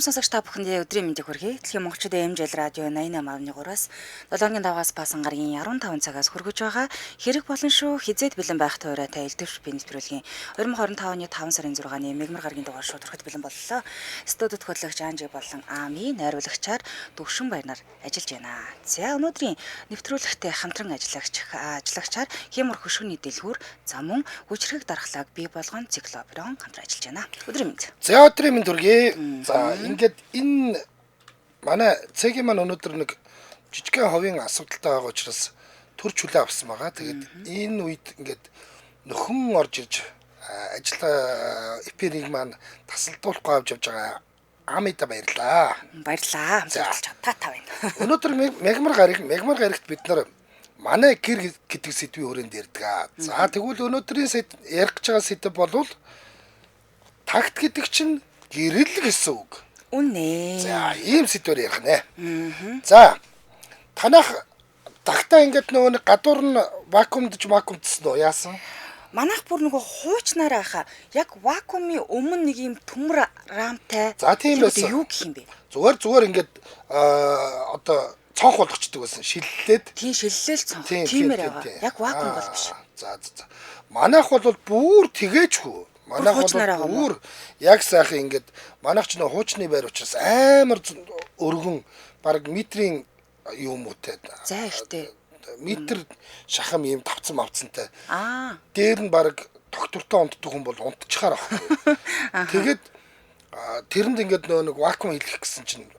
сонсогч та бүхэндээ өдрийн мэндийг хүргэе. Дэлхийн монголчуудын MJ радио 88.3-аас 7-гийн 5-аас баасан гарагийн 15 цагаас хүргэж байгаа хэрэг болон шүү хизээд бэлэн байх туурай та элдвэрч би нэвтрүүлгийн 2025 оны 5 сарын 6-ны мегмар гарагийн дугаар шууд ороход бэлэн боллоо. Студид хөтлөгч Анжи болон Ами найруулагчаар Дөвшин Баянаар ажиллаж байна. За өнөөдрийн нэвтрүүлэгтээ хамтран ажиллагчаар Хямар хөшгөний дэлгүүр замун хүчрэг дархлааг бий болгон циклопирон хамтран ажиллаж байна. Өдрийн мэнд. За өдрийн мэнд хүргэе. За ингээд энэ манай цэгийн маань өнөөдөр нэг жижигхэн ховын асуудалтай байгаа учраас төр чүлээ авсан байгаа. Тэгээд энэ үед ингээд нөхөн орж ирж ажил эпирийг маань тасалдуулахгүй авч явж байгаа Амида баярлаа. Баярлаа. Хамсарлаж та байна. Өнөөдөр мегмар гарагт бид нар манай гэр гэдэг сэдвийн хүрээнд ярьдаг. За тэгвэл өнөөдрийн ярих гэж байгаа сэдв бол такт гэдэг чинь гэрэл гэсэн үг. Үнэ. За ийм сэдвээр ярих нэ. За танах тагтаа ингээд нөгөө нэг гадуур нь вакуумдсан уу яасан? Манайх бүр нөгөө хуучнаараа хаа яг вакуумын өмнө нэг юм төмөр рамтай. За тийм байсан. Юу гэх юм бэ? Зүгээр ингээд одоо цонх болгочдөг байсан. Шиллээд. Тийм шиллээл цонх. Тиймэр яваа. Яг вакуум бол биш. За. Манайх бол бүр тэгээчгүй. Манайх бол бүр яг сайхан ингээд манайх ч нөө хуучны байр учраас амар өргөн баг метрийн юм үүтэй. За ихтэй. Метр шахам ийм тавцсан мавцантай. Дээр нь баг доктортой унтдаг хүн бол унтчихаар байхгүй. Тэгээд тэрэнд ингээд нэг вакуум хийх гэсэн чинь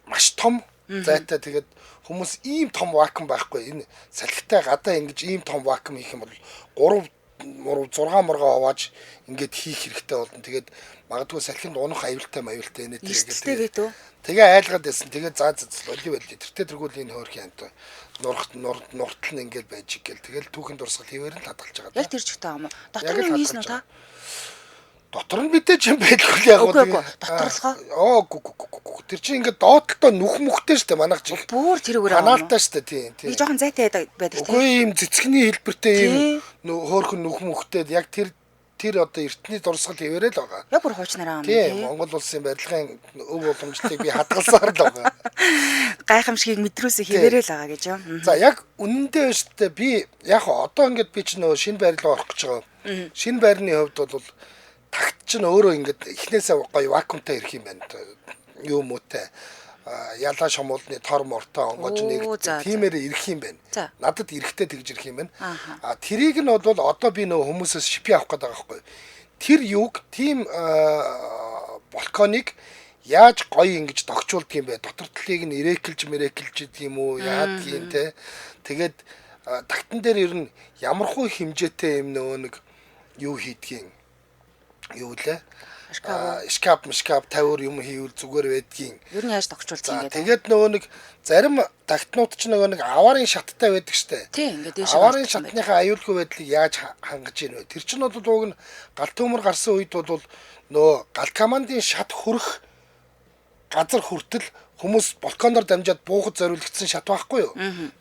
маш том зайтай. Тэгээд хүмүүс ийм том вакуум байхгүй. Энэ салхитай гадаа ингэж ийм том вакуум хийх юм бол 6 мургаа хувааж ингээд хийх хэрэгтэй болно. Тэгээд магадгүй салхинд унах аюултай нэ тэгээд тэгээ айлгаад байсан. Тэгээд оли байл. Тэргүүл энэ хөөрх юм то. Нуртал нь ингээд байж гэл. Тэгэл түүхэн дурсгал хിവэр нь хадгалж байгаа. Яг тэр чигтэй юм уу? Дотор нь хийсэн үү та? Дотор нь мэдээж юм байлгүй яг уу. Доторлохоо. Тэр чинь ингээд доотлоо нүх мөхтэй штэ манайх чинь. Бүр тэрүүгээр ханаалтай штэ тийм. Нэг жоохон зайтай байдаг тийм. Үгүй ийм цэцгний хэлбэртэй ийм хөөрхөн нүх мөхтэй яг тэр одоо эртний дурсгал хിവэрэл байгаа. Яг бүр хуучнараа юм тийм. Монгол улсын барилгын өв уламжлалыг би хадгалсаар л байгаа. Гайхамшигыг мэдрүүлсэн хിവэрэл байгаа гэж юм. За яг үнэндээ штэ би яг одоо ингээд би ч нөө шинэ байр руу орох гэж байгаа. Шинэ байрны хувьд бол такт чинь өөрөө ингээд эхнээсээ гоё вакуумтай ирэх юм байна. Юу муутай. Ялаа шомуулны тор мортой онгож нэг тиймэр ирэх юм байна. Надад эрэхтэй тэгж ирэх юм байна. Тэрийг нь бол одоо би нөө хүмүүсээс шипи авах гэдэг байгаа байхгүй. Тэр юг тийм балконыг яаж гоё ингэж догчуулдаг юм бэ? Дотор талыг нь ирэклж гэдэг юм уу? Яад юм те. Тэгээд тактан дээр ер нь ямархуу хэмжээтэй юм нөө нэг юу хийдгийг юу лээ? Шкаф тавиур юм хийвэл зүгээр байдгийн. Ер нь яаж тогтчулдаг юм бэ? Тэгээд нөгөө нэг зарим тактнууд ч нөгөө нэг аварын шаттай байдаг штэ. Тийм ингээд дээш аварын шатныхаа аюулгүй байдлыг яаж хангаж ийн вэ? Тэр чинь бол уг нь галт төмөр гарсан үед бол нөгөө галт командын шат хөрөх газар хүртэл хүмүүс балконоор дамжаад буухад зориулагдсан шат байхгүй юу?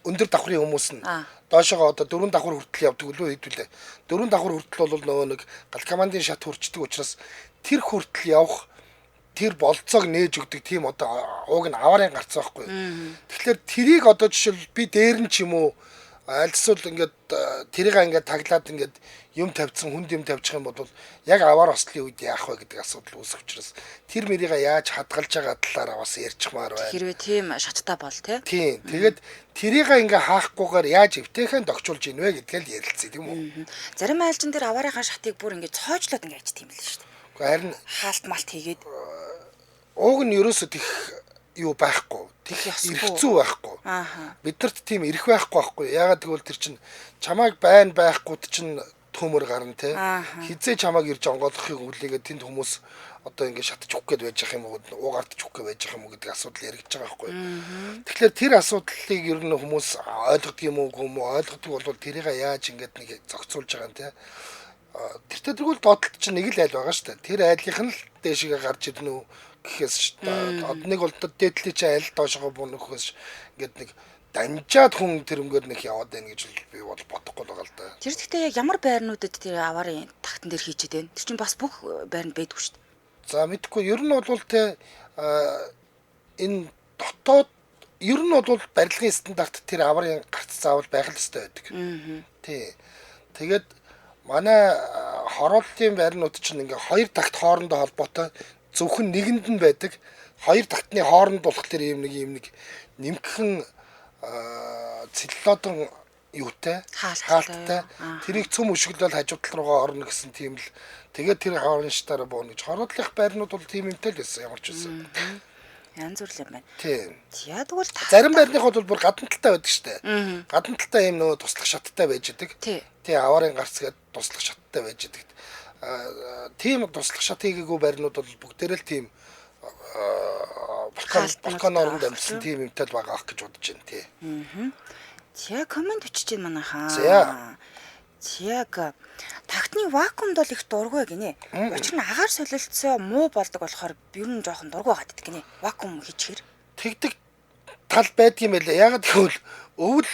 Өндөр давхрын хүмүүс нь. Доошоо одоо 4 давхар хүртэл явдаг үлээ хэдүүлээ. 4 давхар хүртэл бол нөгөө нэг галт командын шат хүрчдэг учраас тэр хүртэл явах тэр болцоог нээж өгдөг тийм одоо ууг нь аварын гарцсан байхгүй. Тэгэхээр тэрийг одоо жишээл би дээр нь ч юм уу альсвал ингээд тэрийг ингээд таглаад ингээд юм тавьсан хүнд юм тавьчих юм бол яг аваар ослын үед яах вэ гэдэг асуудал үүсэх учраас тэр мэрийг яаж хадгалж байгаа талаараа бас ярьчихмаар байна. Хэрвээ тийм шаттай бол тийм. Тэгээд тэрийг ингээд хаахгүйгээр яаж эвтэйхэн догчулж ийн вэ гэдгээл ярилцъя тийм үү. Зарим айлжин дээр аваарынхаа шатыг бүр ингээд цоожлоод ингээд ажт юм л шүү дээ. Харин хаалт малт хийгээд ууг нь ерөөсөө тэх юу байхгүй. Тэх эрхцүү байхгүй. Биднэрт тийм эрх байхгүй. Яагаад гэвэл тэр чинь чамайг байхгүйд чинь төмөр гарна те. Хизээ чамайг ирж онгоолгохыг үлээгээд тэнд хүмүүс одоо ингээд шатж өгөх гээд байж байгаа юм уу? Уугаарч өгөх гээд байж байгаа юм уу гэдэг асуудал яригдж байгаа байхгүй. Тэгэхээр тэр асуудлыг ер нь хүмүүс ойлгодог юм уу? Ойлгодог бол тэрийг яаж ингээд нэг зохицуулж байгаа юм те. Тэр тэгвэл доотлолт чинь нэг л айл байгаа шүү дээ. Тэр айлынх нь л дээшгээ гарч ирнэ үү гэхээс шүү дээ. Одоо нэг бол дээдлийн чинь айл доошоо бунахээс ингээд нэг данжаад хүн тэрнгээр нэг яваад байна гэж би бол бодохгүй л байгаа л да. Тэр гэхдээ яг ямар байрнуудад тэр аварын тагтан дээр хийчихэд байна? Тэр чинь бас бүх байранд байдгүй шүү дээ. За мэдгүй ер нь бол те энэ дотоод ер нь бол барилгын стандарт тэр аварын гарц заавал байх л ёстой байдаг. Тий. Тэгээд манай хорооллын байрнууд чинь ингээ хоёр такт хоорондоо холбоотой зөвхөн нэгэнд нь байдаг. Хоёр тактны хооронд болохоор ийм нэг нэмгхэн целлулоодон юутай хаалттай тэрийг цөм өшгөлөөл хажуу тал руугаа орно гэсэн тийм л тэгээд тэр хоорон штараа бууна гэж хорооллын байрнууд бол тийм юмтай л байсан ямар ч үсэн. Янз бүр юм байна. Тийм. За тэгвэл зарим байрных бол бүр гадна талтай байдаг штэ. Гадна талтай юм нөгөө туслах шаттай байж идэг. Тий. Аварын гарц гээд туслах шаттай байж идэг. Тийм туслах шат хийгээгүй байрнууд бол бүгдээрээ л тийм балкон оронд амьдсан тийм юмтай л байгаа ах гэж бодож байна тий. За комент өчөж байна манайхаа. За. Яг тагтны вакуумд бол их дургүй гинэ. Учир нь агаар солилцоо муу болдог болохоор ер нь жоохон дургүй гадаг гинэ. Вакуум хийчихэр. Тэгдэг тал байдаг юм байлаа. Ягаад гэвэл өвөл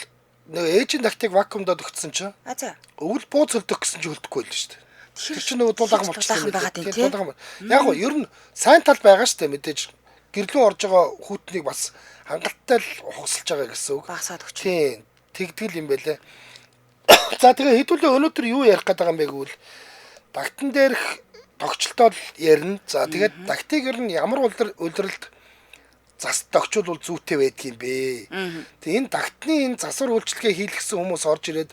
нөгөө ээжийн тактыг вакуумдод өгсөн чинь. За. Өвөл бууз хөлдөх гэсэн чинь хөлдөхгүй л шүү дээ. Тэр чинь нөгөө дулаахан болчихсон байгаа тийм. Яг гоо ер нь сайн тал байгаа шүү дээ мэдээж. Гэрлүү орж байгаа хүүтнийг бас хангалттай л ухсалж байгаа гэсэн үг. Багасаад өгч. Тийм. Тэгдэл юм байлаа. За тэгээ хэдүүлээ өнөөдөр юу ярих гэдэг юм бэ гэвэл тагтан дээрх тогтчлолтол ярина. За тэгээд тактыг ер нь ямар улиралд зас тогтчул бол зүйтэй байдаг юм бэ. Тэгээ энэ тактны энэ засвар үйлчлэгээ хийлгэсэн хүмүүс орж ирээд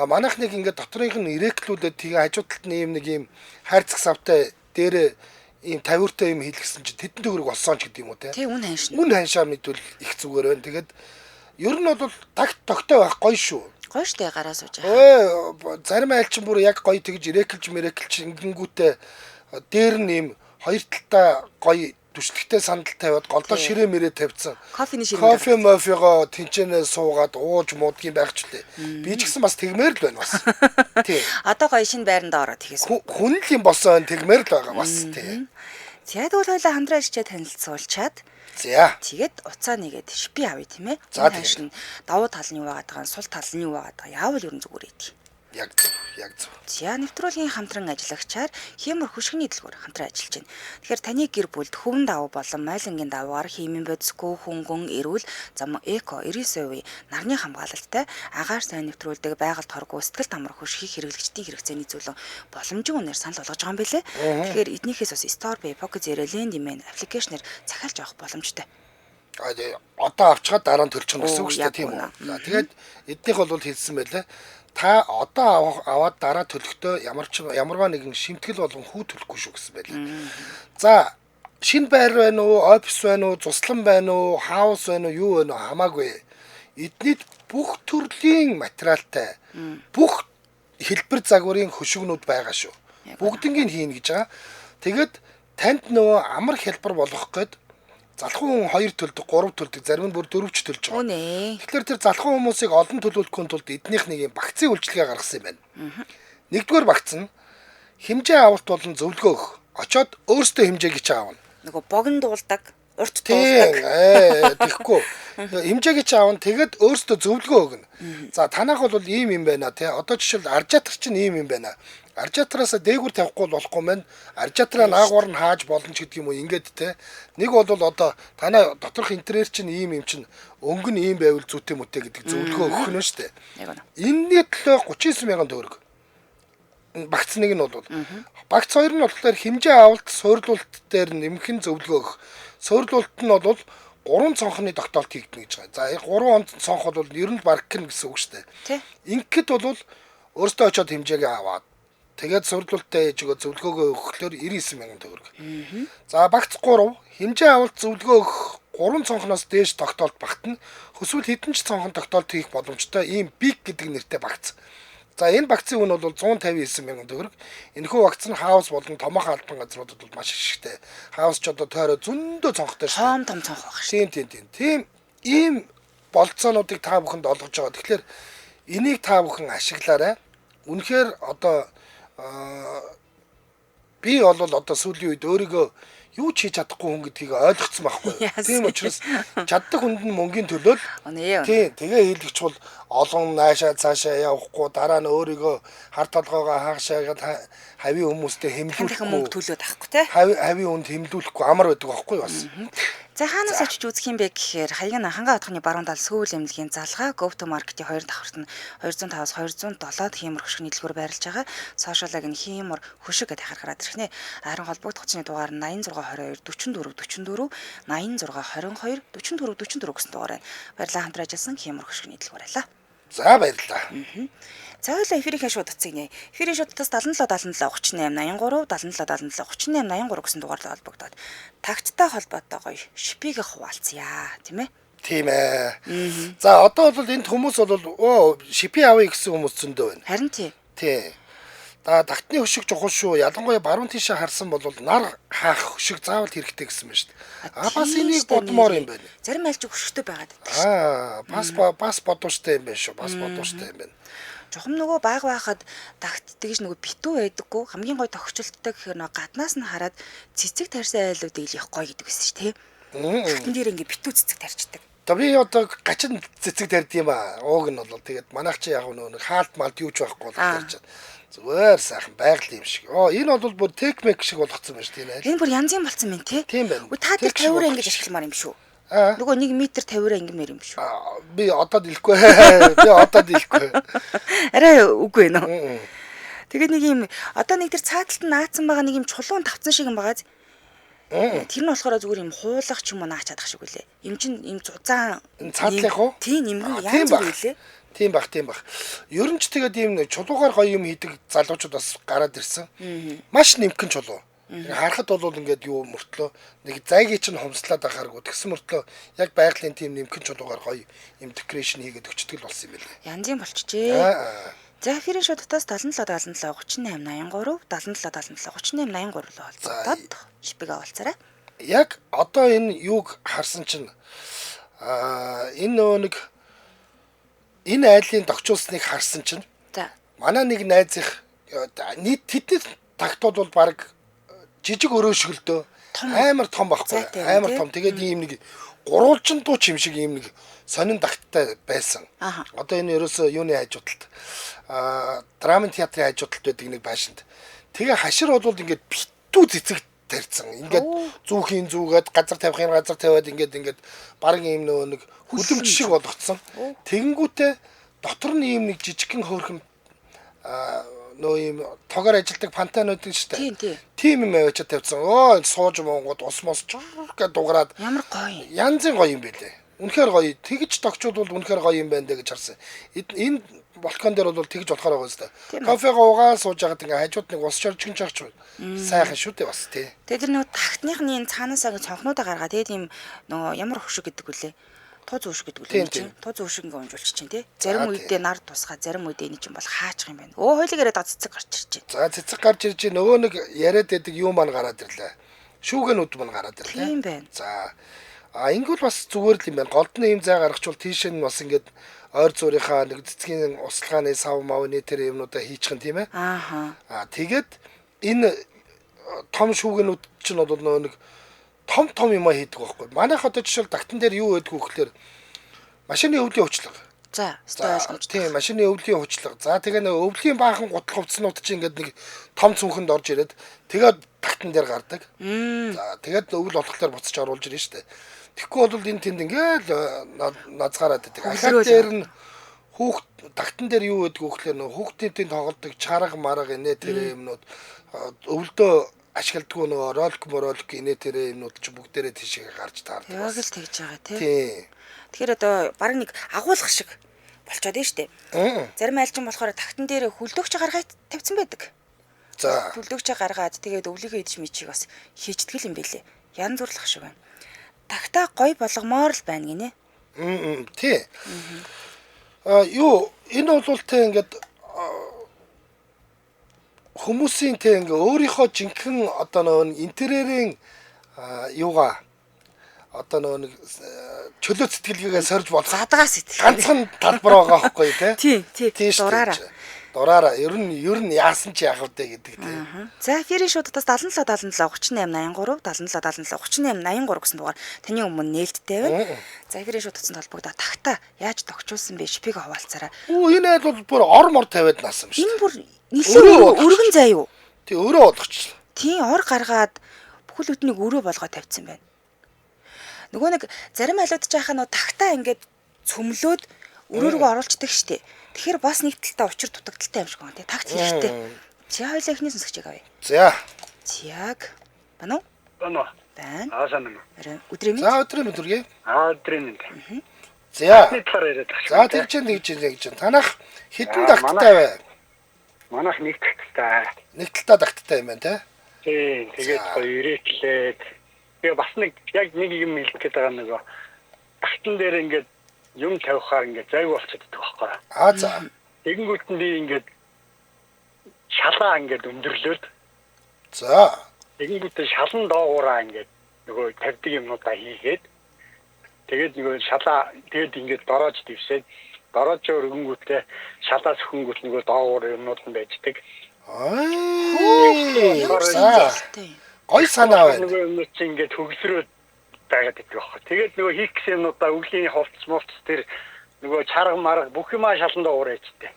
манайх нэг ингээд доторынх нь ирэклүүлээд тэгээ хажуу талд нь нэг юм хайрцаг савтай дээр ийм тавиуртай юм хийлгэсэн чинь тэдэн төгрөг болсон ч гэдэг юм уу те. Тий үн ханшна. Үн ханшаа мэдвэл их зүгээр байна. Тэгээд ер нь бол такт тогтой байх гоё шүү. Гоё штэ гараа сууж байгаа. Зарим айлчин бүр яг гоё тэгж ирэклж ингэнгүүтээ дээр нь ийм хоёр талтай гоё түшлагтэй сандал тавиад голдоо ширээ мэрээ тавьсан. Кофений ширээ. Кофе мофего тэнчэнэ суугаад ууж муудгийн байх ч үлээ. Би ч гэсэн бас тэгмээр л байна бас. Тий. Одоо гоё шинэ байранд ороод тэгээс. Хүн л юм болсон тэгмээр л байгаа бас тий. За тэгвэл хоёлаа хамтран ажиллаж танилцуулчаад за. Тэгээд уцаа нэгээд шипи авъя тийм ээ. За тийм. Давуу тал нь юу байгаад байгаа, сул тал нь юу байгаад байгаа. Яавал ер нь зүгээр идэх. Яг зөв. За нэвтрүүлгийн хамтран ажиллагчаар хиймэр хөшгөний дэлгүүр хамтран ажиллаж байна. Тэгэхээр таны гэр бүлд хөвөн давуу болон майлангийн давуугаар хиймэн бодисгүй хөнгөн эрүүл зам эко 99% нарны хамгаалалттай агаар сайн нэвтрүүлдэг байгальд хоргүй сэтгэл тамар хөшгийг хэрэглэгчдийн хэрэгцээний зөвлөн боломжийн үнээр санал болгож байгаа юм билэ. Тэгэхээр эднийхээс бас Store Pay, Pocket Zero, Lendman аппликейшнээр захиалж авах боломжтой. Одоо авчгаад дараа нь төлчих гэсэн үг шүү дээ тийм үү. За тэгээд эднийх бол хэлсэн байлаа. Та одоо аваад дараа төлөхдөө ямарваа нэгэн шимтгэл болон хүү төлөхгүй шүү гэсэн байлаа. За шинэ байр байна уу, офис байна уу, цуслан байна уу, хаус байна уу, юу байна уу хамаагүй. Эднийд бүх төрлийн материалтай бүх хэлбэр загварын хөшгөнүүд байгаа шүү. Бүгднийг хийн гэж байгаа. Тэгэд танд нөгөө амар хэлбэр болгох гээд залхуу хүн 2 төлдөг, 3 төлдөг, зарим нь бүр 4 ч төлж байгаа. Үнэ. Тэгэхээр тэр залхуу хүмүүсийг олон төлөвлөхийн тулд эднийх нэг юм багцын үйлчилгээ гаргасан юм байна. Нэгдүгээр багц нь хэмжээ авалт болон зөвлөгөө өгөх. Очоод өөртөө хэмжээг чи аавна. Нөгөө богино дуулдаг, урт дуулдаг. Тэгэхгүй. Хэмжээг чи аавна. Тэгэд өөртөө зөвлөгөө өгнө. За танах бол ийм юм байна тий. Одоо жишээл аржаатар чинь ийм юм байна. Аржаатараас дээгүр тавихгүй болохгүй мэн. Аржаатараа наагуур нь хааж болно ч гэдэг юм уу ингээд те. Нэг бол одоо танай доторх интерьер чинь ийм юм чинь өнгө нь ийм байвал зүйтэй мүтэй гэдэг зөвлөгөө өгөх нь шүү дээ. Энэний төлөө 39,000 төгрөг. Багц нэг нь бол багц хоёр нь болохоор хэмжээ авалт суйрлуулалт дээр нэмхэн зөвлөгөө өгөх. Суйрлуулалт нь бол 3 цонхны тогтоолт хийгдэнэ гэж байгаа. За 3 цонх бол ер нь баркн гэсэн үг шүү дээ. Ингээд бол өөртөө очиод хэмжээгээ аваад тэгээд суйрлуулалтаа хийж өгөө зөвлөгөөгөө өгөхлөөр 99,000 төгрөг. За багц 3 хэмжээ авалт зөвлөгөө өгөх 3 цонхноос дээш тогтоолт багтна. Хүсвэл хэдэн ч цонхон тогтоолт хийх боломжтой ийм биг гэдэг нэртэй багц. За энэ багцын үн бол 159,000 төгрөг. Энэхүү багц нь хаус болон томоохон албан газруудад бол маш ихтэй. Хаус ч одоо тойроо зөндөө цонхтой Том шүү. том цонх баг шүү. Тийм ийм болцоонуудыг та бүхэнд олгож байгаа. Тэгэхээр энийг та бүхэн ашиглаарай. Үнэхээр одоо би бол одоо сүүлийн үед өөрийгөө юу ч хийж чадахгүй хүн гэдгийг ойлгоцсон байхгүй. Тийм учраас чаддаг хүнд нь мөнгөний төлөө тийм тэгээ хийлгэж бол олон наашаа цаашаа явахгүй дараа нь өөрийгөө хар толгоогоо хаашаагаад хавийн хүмүүстэй хэмлүүлэхгүй мөнгө төлөөд авахгүй те. Хавийн хүнд хэмлүүлэхгүй амар байдаг байхгүй бас. За хаанаас очиж үзэх юм бэ гэхээр Хаягийн хангаа хотхны баруун тал сүүл эмнэлгийн залгаа Go to Market-ийн 2 давхарт нь 205-аас 207-д хиймэр хөшиг нийтлгүүр байрлаж байгаа. Сошиалаг нь хиймэр хөшиг гэдээ харахад ирхнэ. Харин холбогдох хүчний дугаар нь 8622 44 44 8622 44 44 гэсэн дугаар байна. Баярлалаа хамтран ажилласан хиймэр хөшиг нийтлгүүр байлаа. За баярлалаа. За хоёлаа эфирийн шууд утсыг нэ. Эфирийн шуудтаас 77 77 38 83 77 77 38 83 гэсэн дугаарлаа холбогдоод тагттай холбоотойгоо шипигээ хуваалцъя, тийм ээ? Тийм ээ. За одоо бол энд хүмүүс бол шипи авъя гэсэн хүмүүс зөндөө байна. Харин тий. Тий. Тагтны хөшиг чухал шүү. Ялангуяа баруун тийшээ харсан бол нар хаах хөшиг заавал хэрэгтэй гэсэн байна шүү дээ. Бас энийг бодмоор юм байна. Зарим айлч хөшигтэй байгаад байдаг. Бас бодвоштой юм байна шүү. Бас бодвоштой юм байна. Жохом нөгөө баг байхад тагт тэгж нөгөө битүү байдаггүй хамгийн гой тогтчлолттой гэхээр нөгөө гаднаас нь хараад цэцэг тарьсан айлуудыг л явах гой гэдэг байсан шүү дээ. Тагтан дээр ингээ битүү цэцэг тарьчдаг. Би одоо гачин цэцэг тарьд юм аа. Ууг нь бол тэгээд манайх чи яг нөгөө хаалт малд юу ч байхгүй бол тарьж чад. Зүгээр сайхан байгаль юм шиг. Энэ бол бүр текмек шиг болгоцсон байна шүү дээ. Энэ бүр янзын болцсон байна тий. Тийм байна. Та тэр 50-аар ингэж ашигламаар юм шүү. Нөгөө 1 м 50-аар ингэмээр юм шүү. Би одоо дэлэхгүй. Би одоо дэлэхгүй. Арай үгүй нөө. Тэгээд нэг юм одоо нэг тэр цааталт нь наацсан байгаа нэг юм чулуун тавцсан шиг юм байгаа. Тэр нь болохоор зүгээр юм хуулах ч юм уу наач чадах шиг үлээ. Им чин им зузаан цаатлах уу? Тийм нэмгэн янз бүр үлээ. Тийм бах. Ер нь ч тэгээд ийм чулуугаар гоё юм хийдэг залуучууд бас гараад ирсэн. Маш нэмгэн чулуу. Харахад бол ингээд юу мөртлөө нэг зайгийн чинь хомслаад ахааргүй тэгсэн мөртлөө яг байгалийн тийм нэмгэн чулуугаар гоё юм декорэшн хийгээд өчтгөл болсон юм байлээ. Янзын болчихжээ. За эфирийн шуудтаас 77 77 38 83 77 77 38 83 руу холбогдоод шипигээ олцаарай. Яг одоо энэ юуг харсан чинь энэ нэг энэ айлын догчуулсныг харсан чинь манай нэг найзынх нийт тэдний тагтууд бол баг жижиг өрөөшгөлдөө амар том байхгүй амар том тэгээд ийм нэг гурвалжин дуу ч юм шиг ийм нэг сонин тагттай байсан. Одоо энэ ерөөсөө юуны хажуудалд драмын театрын хажуудалд байдаг нэг байшинд. Тэгээ хашир бол ингээд битүү цэцэг тарьсан. Ингээд зүүхийн зүүгээд газар тавихын газар тавиад ингээд баг ийм нэг хүлэмж шиг болгоцсон. Тэгэнгүүтээ дотор нь ийм нэг жижигхэн хөөрхөн нөө ийм тоогоор ажилдаг пантанууд нь шүү дээ. Тийм юм авчиад тавьсан. Сууж монгод ус мос гэж дуграад ямар гоё. Янзын гоё юм байлээ. Үнэхээр гоё. Тэгж тогчууд бол үнэхээр гоё юм байна дэ гэж харсан. Энэ балкон дээр бол тэгж болохоор байгаа юм шүү дээ. Кофегаа угаан сууж байгаад ингээ хажууд нэг ус шоржин чагч сайхан шүү дээ бас тий. Тэгээд тэр нөгөө тагтныхны энэ цаанаасаа цонхнуудаа гаргаад тэгээд ийм нөгөө ямар хөшиг гэдэг үлээ. Туз үш гэдэг үлээ чинь. Туз үш ингээ унжуулчих чинь тий. Зарим үедээ нар тусгаа, зарим үедээ энэ чинь бол хаачих юм байна. Хойлог яриад цэцэг гарч ирж байна. За цэцэг гарч ирж нөгөө нэг яриад байдаг юу маань гараад ирлээ. Шүүгэнүүд маань гараад ирлээ. Тийм байна. За ингүүл бас зүгээр л юм байна. Голдны юм зай гаргачвал тийш нь бас ингээд ойр зуурынхаа нэг цэцгийн услгааны сав мавны тэр юмнуудаа хийчихэн тийм ээ. Тэгээд энэ том шүүгэнүүд чинь бол нөгөө нэг том юм хийдэг байхгүй. Манайх одоо жишээл тагтан дээр юу байдг вэ гэхээр машины өвлийн хувьчлага. За, ойлгомжтой. Тийм, машины өвлийн хувьчлага. За тэгээ нэг өвлийн баахан гутал хувцснууд чинь ингээд нэг том цүнхэнд орж ирээд тэгээд тагтан дээр гардаг. За тэгээд өвөл болохлоор буцаж оруулж ирнэ шүү дээ. Тэгэхгүй бол энэ тэнд ингээд назгаараад байдаг. Ахаад дээр нь хүүхд тагтан дээр юу байдг вэ гэхээр нөгөө хүүхдийн тоглодог чарга марга инээ тэр юмнууд өвөлдөө ашигладгүй нөгөө ролк инээ тэр юмнууд ч бүгдээрээ тийшээ гарч таардаг. Яг л тэгж байгаа тий. Тэгэхээр одоо баг нэг агуулгах шиг болчиход байна шүү дээ. Зарим айлчин болохоор тагтан дээр хүлдөгч гаргаад тавьсан байдаг. За. Хүлдөгч гаргаад тэгээд өвлөгөө идэж мичиг бас хийчдэг юм байлээ. Ян зүрлах шиг байна. Тагтаа гоё болгомоор л байна гинэ. Тий. Юу энэ бол тэ ингээд хүмүүсийн тэ ингээ өөрийнхөө жинхэнэ одоо нөгөө интерьерийн юугаа одоо нөгөө чөлөө сэтгэлгээгээ сорж болох задгаа сэтгэл ганцхан талбар байгаа байхгүй тий дураараа Дураараа ер нь яасан ч яах вэ гэдэг тийм. За эфирийн шуудаас 77 77 38 83 77 77 38 83 гэсэн дугаар таны өмнө нээлттэй байна. За эфирийн шуудсан толбогдоо тагта яаж тогтчулсан бэ? Шипийг хаваалцаараа. Энэ айл бол бүр ор мор тавиад наасан шүү. Энэ бүр нэлээд өргөн зай юу? Тий өөрөө болгочихлоо. Тийм ор гаргаад бүхэл өднийг өрөө болгоод тавьчихсан байна. Нөгөө нэг зарим айлууд жаахан нөө тагтаа ингээд цөмлөөд өрөө рүү оруулцдаг штеп. Тэгэхээр бас нэг талтай учир дутагдaltaй юм шиг байна тий. Тагт хэрэгтэй. Чи хоёлаа ихний сонсогчийг авъя. За. Зяг. Бано? Бано. Байна. Сайн байна. Өдрийн минь. За өдрийн мэдрэг. Өдрийн минь. За. За тэгж чинь танах хитэн тагттай бай. Манайх нэг тагттай. Нэг талтай тагттай юм байна тий. Тэгээд гоё ирээтлээд тэгээ бас нэг яг нэг юм хэлэх гээд байгаа нөгөө тагтан дээр ингээд юм тавихаар ингээд зайг болчиход байгаа байхгүй. За. Тэгэнгүүт нь би ингээд шалаа ингээд өндөрлөөд. За. Тэгэнгүүт шалан доогуураа ингээд нөгөө тавьдаг юмнуудаа хийгээд тэгээд нөгөө шалаа тэгээд ингээд дороож дэвсээд дороож өргөнгүүтээ шалаас хөнгүүт нөгөө доогуур юмнууд нь байждаг. Гой санаа байна. Нөгөө юм чи ингээд хөгсрөөд байгаад идэх байхгүй. Тэгээд нөгөө хийх гэсэн юмнуудаа өвлийн хувцс мовц тэр нөгөө чарга марга бүх юмаа шалан доогуур ээжтэй.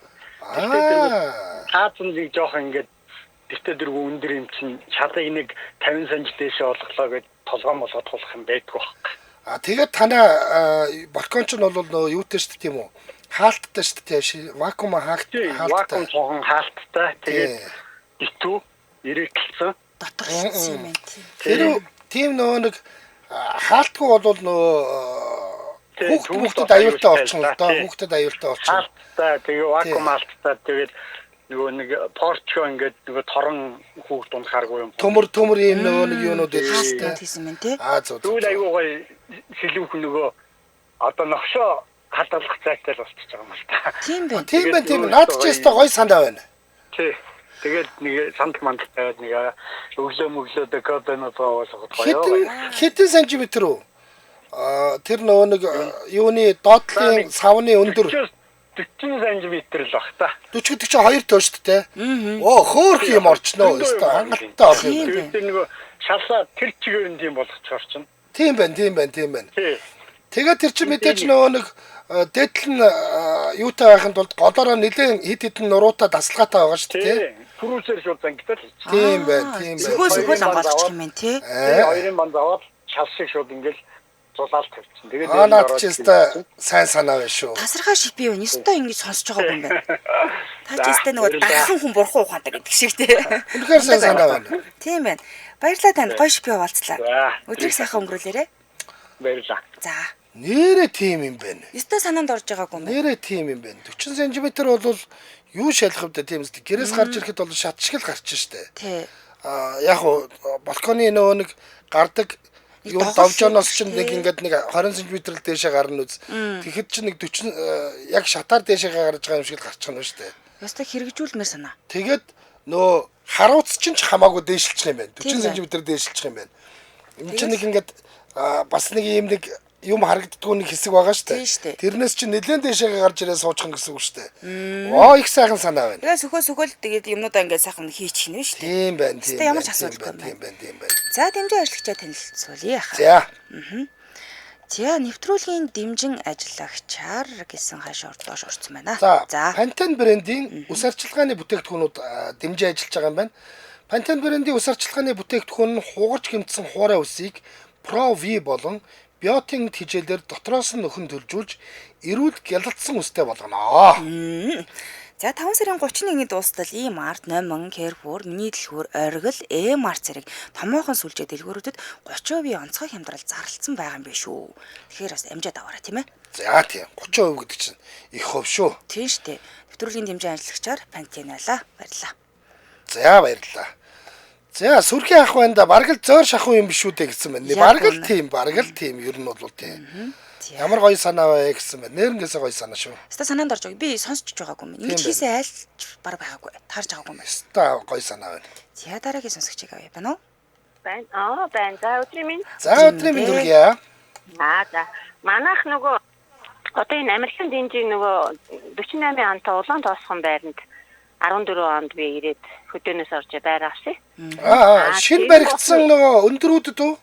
Таацсан нэг жоох ингээд тэртээ дэргүү өндөр юм чинь шалыг нэг 50 см дээшээ олголоо гэж толгоон болгоод тулах юм байдгүй байхгүй. Тэгээд танаа балкон ч нь бол нөгөө юутэй шүү дээ тийм үү? Хаалттай шүү дээ. Вакуум хаалттай. Вакуум цохон хаалттай. Тэгээд итүү ирээдэлсэн. Дотор хийсэн юм байна тийм. Тэр тийм нөгөө нэг хаалтгүй бол нөгөө хүүхдэд аюултай болчихно л доо. Хүүхдэд аюултай болчихно. Хаалттай тэгээ вакуум хаалттай тэгээд нөгөө нэг порчо ингээд нөгөө торон хүүхд унахааргүй юм. Төмөр ийм нөгөө нэг юунууд хаалттай хийсэн юм тий. Зөв. Тэгвэл аюу гой сэлүүх нөгөө одоо ногшоо хадгалах зайтай л болчихж байгаа юм л та. Тийм байна. Тийм. Наад ч ястаа гой санаа байна. Тий. Тэгээд нэг санд мандтай нэг өглөө декабенотоо сохот гоё. Хэдэн сантиметр үү? Тэр нөгөө нэг юуны доотлын савны өндөр 40 см л баг та. 40 чи 2 тоо шүү дээ. Оо хөөх юм орчноо. Өстой хангалттай орох юм. Тэр нөгөө шалаа тэр чигээр нь тийм болгочихор чинь. Тийм байна. Тэгээд тэр чинь мэдээж нөгөө нэг дээдл нь юутай байхын тулд голоороо нэлээд хит хитэн нуруутай дасгалгаатай байгаа шүү дээ. Пүрүүсээр шууд зангидал. Тийм байна. Сөхөө хамгаалчих юм байна тий. Хоёрын банд аваад шал шиг шууд ингээл зулаалт тавьчихсан. Тэгээд наад ч яста сайн санаа байна шүү. Тасархаа шипи байна. Ёстой ингэж сонсож байгаа юм байна. Та ч яста нөгөө дахин хүн бурхан ухаантай гэдэг шиг тий. Үнэхээр сайн санаа байна. Тийм байна. Баярлалаа танд гоё шипи хаваалцлаа. Өдрийг сайхан өнгөрүүлээрэ. Баярлалаа. За. Нэрэ тийм юм байна. Ёстой санаанд орж байгаагүй юм байна. Нэрэ тийм юм байна. 40 см бол юу шалах вэ тийм үстэй. Гэрээс гарч ирэхэд бол шат шиг л гарч штэ. Тий. Яг уу балконы нөгөө нэг гардаг юу давжоноос ч нэг ингээд нэг 20 см л дээшээ гарна үз. Тэгэхэд ч нэг 40 яг шатаар дээшээ гарч байгаа юм шиг л гарч байгаа юм штэ. Ёстой хэрэгжүүлмээр санаа. Тэгээд нөө харуулц ч хамаагүй дээшилчих юм байна. 40 см дээшилчих юм байна. Энд чинь нэг ингээд бас нэг юм нэг юм харагддгүй нэг хэсэг байгаа штэ. Тэрнээс чинь нэлээд дээшээ гарч ирээ суучих гэсэн үг штэ. Их сайхан санаа байна. Тэгээ сөхөөл тэгээд юмнуудаа ингээд сайхан хийчих нь штэ. Тийм байна. Ямар ч асуудалгүй юм байна. Тийм байна. За дэмжин ажигчаа танилцуулъя яхаа. За. За нэвтрүүлгийн дэмжин ажиллагчаар гэсэн хашаа доош орсон байна. За Pantene брендийн ус арчилгааны бүтээгдэхүүнүүд дэмжиж ажиллаж байгаа юм байна. Pantene брендийн ус арчилгааны бүтээгдэхүүн нь хугарч гэмтсэн хуурай усыг Pro V болон биотин хичээлээр дотроос нь нөхөн төлжүүлж эрүүл гялалцсан устай болгоно. За 5 сарын 31-ний дуустал E-Mart, Номон, Carrefour, Миний дэлгүүр, Оргил, E-Mart зэрэг томоохон сүлжээ дэлгүүрүүдэд 30% онцгой хямдрал зарлалцсан байгаа юм биш үү. Тэгэхээр бас амжаад аваарай тийм ээ. За тийм 30% гэдэг чинь их хөв шүү. Тийм шүү дээ. Нэвтрүүлгийн дэмжин ажиллагчаар Pantene байлаа. Баярлалаа. За баярлалаа. За сүрхий ах байна да бараг л зөөр шахуу юм биш үү дээ гэсэн байна. Бараг л тийм ер нь бол тийм. Ямар гоё санаа вэ гэсэн байна. Нэрнгээсээ гоё санаа шүү. Хаста санаанд орж байгаа. Би сонсч байгаагүй юм. Ингэж хийсэн айлч баг байгаагүй. Таарж байгаагүй юм. Хаста гоё санаа байна. За дараагийн сонсогчийг авъя байна уу? Байна. Байна. За өдрийн минь. За өдрийн минь үргэлээ. За. Манайх нөгөө одоо энэ Америкийн дэмжийн нөгөө 48 онтой улаан тоосхон байранд 14 онд би ирээд хөдөөнөөс орж байр авсан. Шинэ баригдсан нөгөө өндөрүүдэд үү?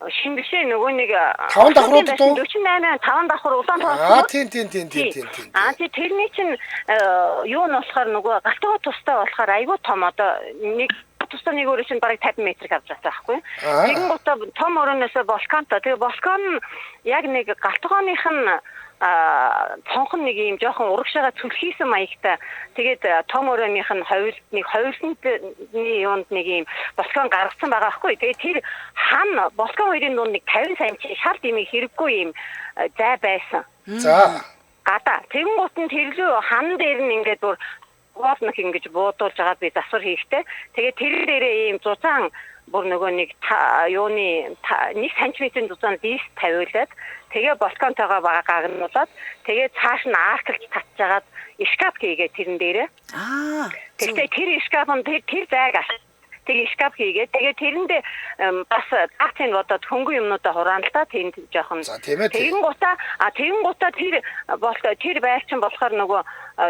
Шинэ бишээ нөгөө нэг 5 давхруудад уу? 48 5 давхар улаан Тийм. тэрний чинь юу нь болохоор нөгөө галтгоо тустай болохоор айгүй том одоо нэг тустай нэг өрөө чинь бараг 50 метр авч байгаа байхгүй. Тэгэн гутаа том өрөөнөөсөө волкантай. Тэгээ волкан яг нэг галтгооных нь цонхон нэг юм жоохон урагшаага цүлхийсэн маягтай. Тэгээд том өрөөнийх нь ховлсны юунд нэг юм волкан гаргасан байгаа байхгүй. Тэгээд тэр хан волкан хоёрын дунд нэг 50 см шал димиг хэрэггүй юм зай байсан. За. Гадаа тэгэн гут нь тэрлүү хан дээр нь ингээд бүр гоолнох ингэж буудуулж агаад би засвар хийхтэй. Тэгээд тэр дээрээ ийм зузаан бүр нөгөө нэг юуны 1 см зузаан дист тавиулаад тэгээ балконтойгоо бага гагнуулаад тэгээ цааш нь арклж татчихагаад шкаф хийгээд тэрэн дээрээ. Тэгтээ тэр шкафын тэр зайг тэгээ шкаф хийгээд тэгээ тэрэндээ бас даацын бодоод хөнгөн юмнуудаа хураана л та тэнд жоохон. Тэгэн гутаа тэр байрчин болохоор нөгөө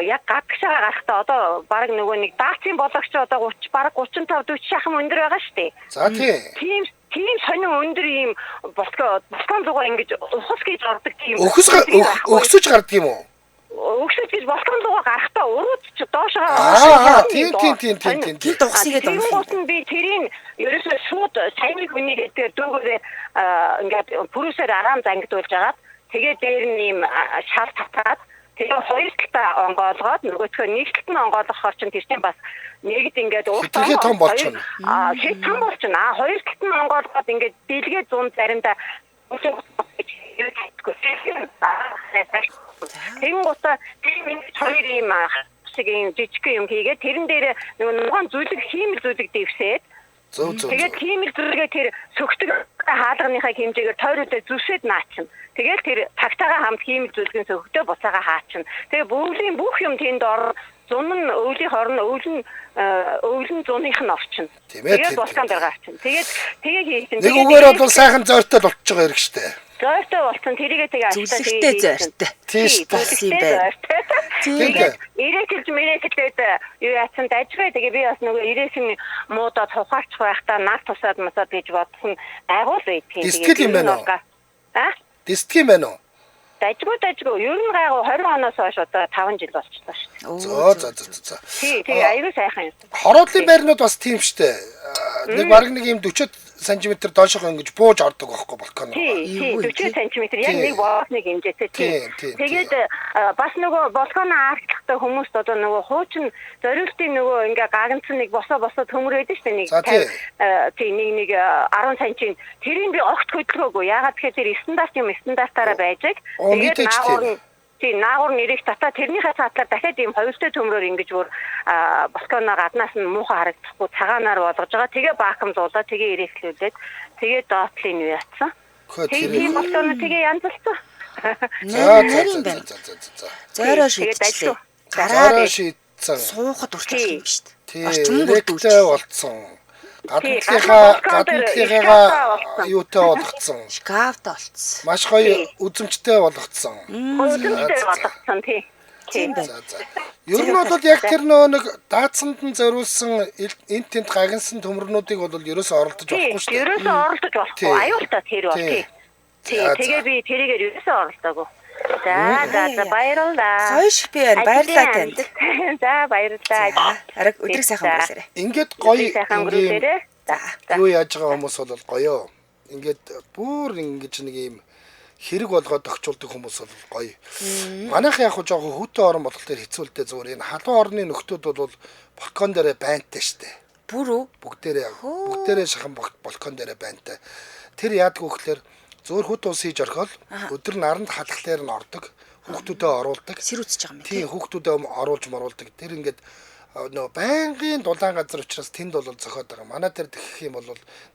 яг гадагшаа гарахтаа одоо баг нөгөө нэг даацын бологч одоо 35 40 шахам өндөр байгаа шүү дээ. За тийм сонин өндөр ийм балкон зугаа ингэж ухас гэж ордог тийм. Өгсөж гардаг юм уу? Өгсөж гэж балкон руугаа гарахтаа урууч доошоо тийм. Тэр дугсыгээд байна. Би тэрийг ерөөсөө шууд сайн хүний гэдэг дүүгээрээ ингээд пүрүсээр араам зангидуулж агаад тэгээ дээр нь ийм шал татаад тэгээ хоёр талаа онгоолгоод нөгөөдхөө нэг талд нь онгоолгохоор чинь тэр чинь бас нэгд ингээд ууртаа том болчихно. Хэд том болчихно. Хоёр талд нь онгоолгоод ингээд дийлгээ 100 заримдаа Тэнгуутаа тийм хоёр юм шиг юм жижиг юм хийгээд тэрэн дээр нөгөө зүйлэг хиймэл зүйлэг дэвсээд тэгээд хиймэл зүйлгээ тэр сөгтөг хаалганыхаа хэмжээгээр тойролтой зүсээд наачна. Тэгээд тэр цагтаагаа хамт хиймэл зүйлгийн сөгтөө буцаага хаачна. Тэгээд бөөвлийн бүх юм тэнд ор зун нь өвлийн хорн өвлөн зуных нь орчин. Тэгээд булкан дээр гарчин. Тэгээд хийсэн. Нэг үгээр бол сайхан зойртой болчихж байгаа хэрэг штэ. Зойртой болсон тэрийгээ тэгээ алтаа тэгээ зойртой. Тийш бас юм байна. Тэгээд ирээсэлд юу яасан дажгүй тэгээ би бас нөгөө ирээсийн муудад тухаарч байхдаа наг тусаад масаад гэж бодсон байгуул байдгийн. Дистэл юм байна уу? Дистэл юм байна уу? Дажгүй. Ер нь гайгүй 20 оноос хойш одоо 5 жил болчихлоо За. шүү. Тэгээ аюу сайхан юм. Хороодлын байрнууд бас тийм штэ. Нэг бараг нэг юм 40 см доошоо ингэж бууж ордог байхгүй балкон. Тийм 40 см яг нэг боосны хэмжээтэй тийм. Тэгээд бас нөгөө балконы арчлахтай хүмүүст одоо нөгөө хуучин зориултын нөгөө ингээ гагнцсан нэг босоо төмөрөөд штэ нэг тийм нэг 10 см тэрийг би огт хөдөлгөөгүй. Ягаад гэхээр стандартаараа байжэг. Тэгээд наагур нэрийг татаа тэрнийхээ цаатлаар дахиад ийм хоёртой төмрөөр ингэж бүр балконоо гаднаас нь муухай харагдахгүй цагаанаар болгож байгаа. Тэгээ баакам зуулаа тэгээ ирээслүүлээд тэгээ доотлын юу яатсан. Тэгээ балконоо тэгээ янзалсан. Нарийн байна. Зойроо шийдчихлээ. Гараа шийдсэн. Суухад урчлах юм шүү дээ. Тийм эрэгтэй болцсон. Гаднахыгаа юутай болгоцсон. Шкафтай болцсон. Маш гоё үзэмжтэй болгоцсон. Үзэмжтэй болгоцсон тийм. Ер нь бол яг тэр нэг даацсанд нь зориулсан энт тент гагнсан төмөрнүүдийг бол ерөөсөө оролдож болохгүй шүү дээ. Ерөөсөө оролдож болохгүй. Аюултай тэр бол тийм. Тэгээ би тэрийгээр ерөөсөө оролдоогүй. За баярлалаа. Гоё шиг би баярлалаа танд. За баярлалаа. Ариг өдрийг сайхан өнгөрүүлээрэй. Ингээд гоё юу яаж байгаа хүмүүс бол гоё. Ингээд бүр ингэж нэг юм хэрэг болгоод өгчулдаг хүмүүс бол гоё. Манайх яг жоохон хөтөө орон болохоор хэцүүлдэ зүгээр энэ халуун орны нөхдүүд бол балкон дээрээ байнтай штэ. Бүр үү? Бүгдээрээ шахан балкон дээрээ байнтай. Тэр яадаг вэ гэхээр зөөр хөт ус хийж орхиол өдөр наранд халахлаар нь ордог. Хүүхдүүдэд оруулдаг. Сэр үзэж байгаа юм. Тийм хүүхдүүдэд оруулж моруулдаг. Тэр ингээд нөө байнгын дулаан газар учраас тэнд бол зохиод байгаа. Манай дээр тэгэх юм бол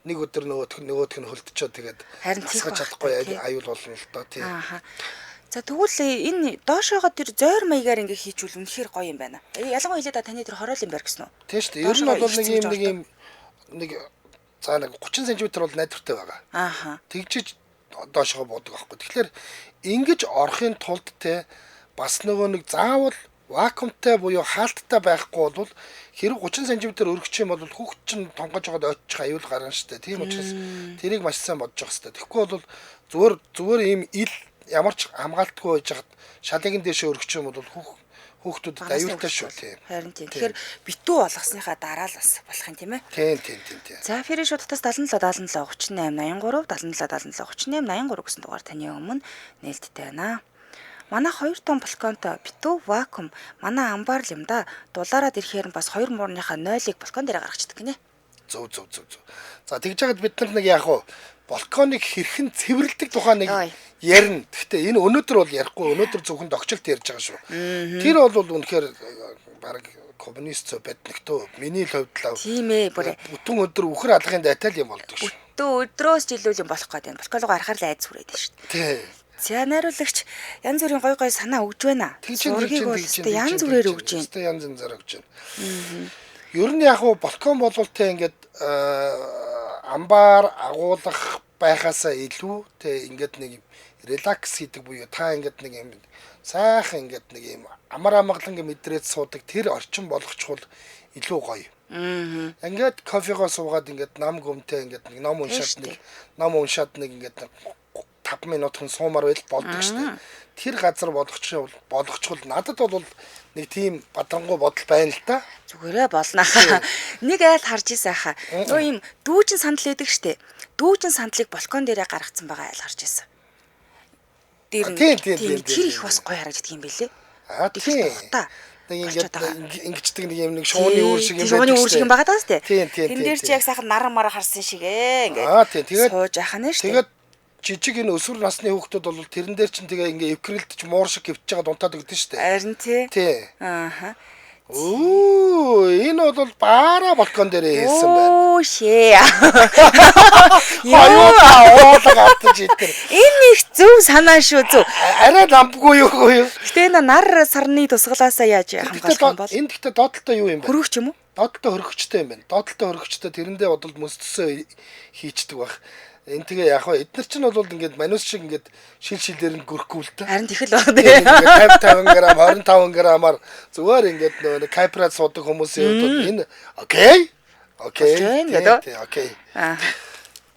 нэг өдөр нөгөөх нь хөлтчөө тэгээд хасгаж чадахгүй аюул болно л доо тийм. За тэгвэл энэ доошоогоо тэр зойр маягаар ингээ хийжүүл үнэхээр гоё юм байна. Ялангуяа хэлээд таны тэр хороолын байр гэсэн үү? Тийм шүү дээ. Ер нь бол нэг за 30 см бол найдвартай байгаа. Тэгжиж доошоо буудаг байхгүй. Тэгэхээр ингэж орохын тулд те бас нөгөө нэг заавал вакуумтай буюу хаалттай байхгүй бол хэрэг 30 см өргөж юм бол хүүхд чинь тонгож байгаад ойчих аюул гарна штэ. Тийм учраас тэрийг маш сайн бодож явах хэрэгтэй. Тэгэхгүй бол зүгээр ийм ил ямар ч хамгаалтгүй байж хад шалыгын дэше өргөж юм бол хүүхдүүдэд аюултай шүү тийм. Харин тийм. Тэгэхээр битүү болгосныхаа дараа л бас болох юм тийм ээ. Тийм. За фэри шуудтаас 77 77 38 83 77 77 38 83 гэсэн дугаар таны өмнө нээлттэй байна. Манай 2 том балконтой битүү вакуум манай амбар л юм да. Дулаараад ирэхээр бас 2 муурныхаа 0-ыг балкон дээр гаргачихдаг гинэ. Зөв. За тэгж жагаад бид нар нэг яг балконыг хэрхэн цэвэрлдэг тухай нэг ярина. Гэхдээ энэ өнөөдөр бол ярихгүй. Өнөөдөр зөвхөн догчлолт ярьж байгаа шүү. Тэр бол үнэхээр баг коммунист байднагтөө миний хувьд л Тийм ээ бүр бүтэн өдөр үхэр алгын дайтал юм болдог шүү. өдрөөс жилүүл юм болох гээд байна. Балкон руу гарахаар л айц хүрээд байна шүү дээ. Тий. За найруулагч янз бүрийн гой санаа өгж байна. Зургийг бол янз бүрээр өгж байна. Янз янзаар өгж байна. Ер нь яг балкон бололтой ингээд амбаар агуулгах байхаасаа илүү те ингээд нэг релакс хийдэг буюу та ингээд нэг юм сайхан ингээд нэг юм амар амгалан мэдрээд суудаг тэр орчин болгочвол илүү гоё. Ингээд кофегоо суугаад ингээд нам гүмтэй ингээд нэг ном уншаад нэг ингээд 5 минутын суумаар байл болдог шүү дээ. Тэр газар болгочвол надад бол нэг тийм бадрангуй бодол байна л да. Зүгээрээ болноо. Нэг айл харж ийсэн хаа. Нөө юм дүүжин сандал байдаг штэ. Дүүжин сандлыг балкон дээрээ гаргацсан байгаа айл харж ийсэн. Тэр их бас гоё харагддаг юм билэ. Тийм. Нэг ингэждэг нэг юм нэг шууны үүр шиг юм байдаг. Шууны үүр шиг юм байгаа даа штэ. Тийм. Тэн дээр чи яг сайхан наран мараа харсан шигээ ингээд. Тэгээд сууж ахна штэ. Тэгээд жижиг энэ өсвөр насны хүүхдүүд бол тэрэн дээр чинь тэгээ ингээ эвкрэлдэж муур шиг гівж байгаа дунтаад өгдөн штэ. Харин тий. Ааха. Энэ бол баара балкон дээр хийсэн байна. Шээ. Уулгатж итэр. Энэ их зөв санаа шүү зөв. Арай ламбгүй юу. Гэтэ энэ нар сарны тусгалаасаа яаж хамгаалах юм бол? Энэ гэхдээ доотлоо юу юм бэ? Хөрөгч юм уу? Доотлоо хөрөгчтэй юм байна. Доотлоо хөрөгчтэй тэрэндээ бодол мөсцсөө хийчдэг баг. Энэ тэгээ яг хаа эдгээр чинь бол ингээд манус шиг ингээд шилээр нь гөрөхгүй л та. Харин тэгэл баг дээ. 50 г, 25 г-аар зүгээр ингээд нөгөө кайпрад суудаг хүмүүсийн хувьд бол энэ окей.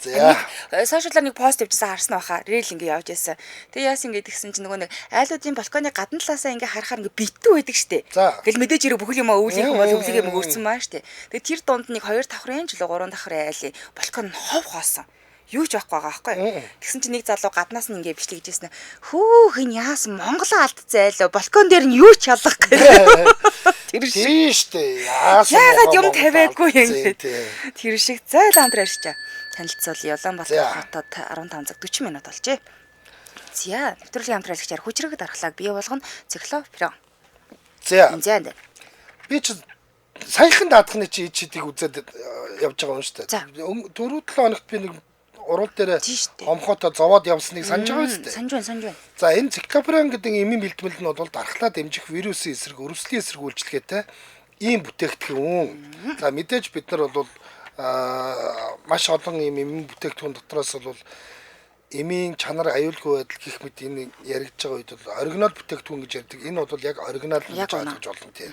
За. Сошиалаар нэг пост явуулсан харсан байхаа. Рeel ингээ явж байсан. Тэгээ яасан ингээ тэгсэн чинь нөгөө нэг айлуудын балконы гадна талаасаа ингээ харахаар ингээ битүү байдаг штэ. Тэгэл мэдээж ирэх бүх юм өвлийнх юм бол өвлөгийг мөрсөн маа штэ. Тэгээ тэр дунд нэг 2 давхрын жилүү 3 давхрын айлын балкон нь хов хоосон. Юу ч байхгүй байгаа байхгүй. Тэгсэн чинь нэг залуу гаднаас нь ингээ бичлэгжсэн. Хөөх энэ яасан Монголоо алдцсан айлаа. Балкон дээр нь юу ч ялах гэх. Тэр шиг штэ. Яагаад юм тавиагүй юм бэ? Тэр шиг зай ламтраа ирчихэ. Танилцуул Улаанбаатар хотод 15 цаг 40 минут болжээ. За, нэвтрүүлгийн хамтраалагчаар хүчрэг дархлааг бий болгоно циклоферон. За. Энд. Би ч саяхан даадхны чи чидийг үзээд явж байгаа юм шүү дээ. 4-7 хоногт би нэг урал дээр хомхото зовоод явсныг санаж байгаа үстэй. Санаж байна. За, энэ циклоферон гэдэг эмийн бэлтгэл нь бол дархлаа дэмжих вирусын эсрэг, өрөвслийн эсрэг үйлчлэгээтэй ийм бүтээгдэхүүн. За, мэдээж бид нар бол маш олон юм эмийн бүтээгдэхүүн дотроос бол эмийн чанар аюулгүй байдал гэх мэт энэ яригдж байгаа үед бол оригинал бүтээгдэхүүн гэж ярьдаг. Энэ бол яг оригинал гэж ойлгож болно тийм.